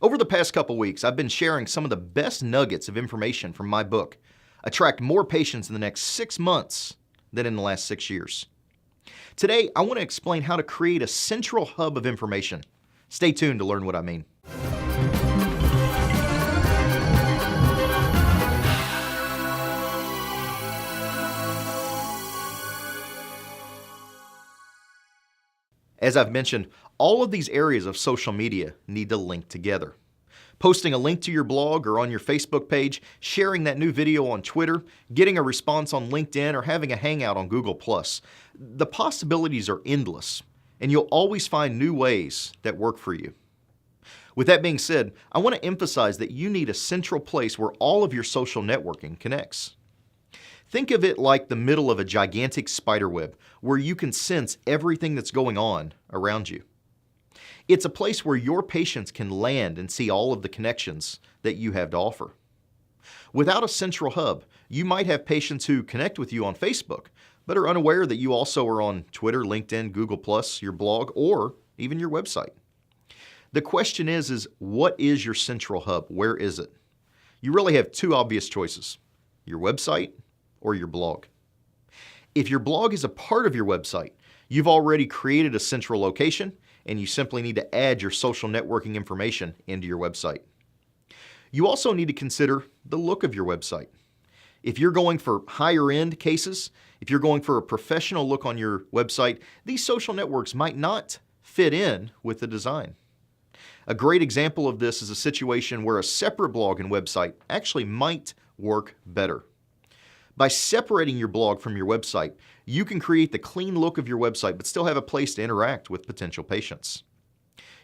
Over the past couple weeks, I've been sharing some of the best nuggets of information from my book, Attract More Patients in the Next 6 Months than in the last 6 years. Today, I want to explain how to create a central hub of information. Stay tuned to learn what I mean. As I've mentioned, all of these areas of social media need to link together. Posting a link to your blog or on your Facebook page, sharing that new video on Twitter, getting a response on LinkedIn, or having a hangout on Google+. The possibilities are endless, and you'll always find new ways that work for you. With that being said, I want to emphasize that you need a central place where all of your social networking connects. Think of it like the middle of a gigantic spider web where you can sense everything that's going on around you. It's a place where your patients can land and see all of the connections that you have to offer. Without a central hub, you might have patients who connect with you on Facebook, but are unaware that you also are on Twitter, LinkedIn, Google+, your blog, or even your website. The question is what is your central hub? Where is it? You really have two obvious choices, your website or your blog. If your blog is a part of your website, you've already created a central location and you simply need to add your social networking information into your website. You also need to consider the look of your website. If you're going for higher end cases, if you're going for a professional look on your website, these social networks might not fit in with the design. A great example of this is a situation where a separate blog and website actually might work better. By separating your blog from your website, you can create the clean look of your website but still have a place to interact with potential patients.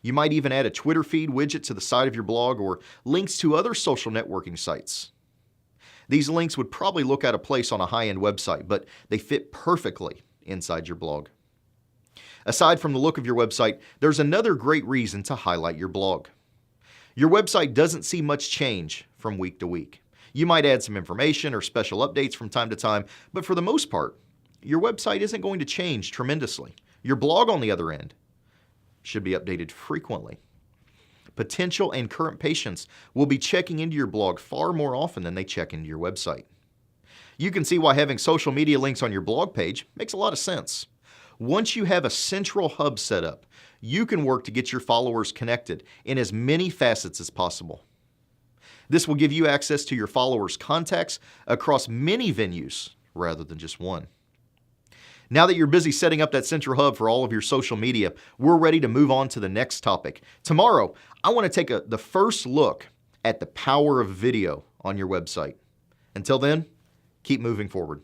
You might even add a Twitter feed widget to the side of your blog or links to other social networking sites. These links would probably look out of place on a high-end website, but they fit perfectly inside your blog. Aside from the look of your website, there's another great reason to highlight your blog. Your website doesn't see much change from week to week. You might add some information or special updates from time to time, but for the most part, your website isn't going to change tremendously. Your blog, on the other end, should be updated frequently. Potential and current patients will be checking into your blog far more often than they check into your website. You can see why having social media links on your blog page makes a lot of sense. Once you have a central hub set up, you can work to get your followers connected in as many facets as possible. This will give you access to your followers' contacts across many venues rather than just one. Now that you're busy setting up that central hub for all of your social media, we're ready to move on to the next topic. Tomorrow, I want to take the first look at the power of video on your website. Until then, keep moving forward.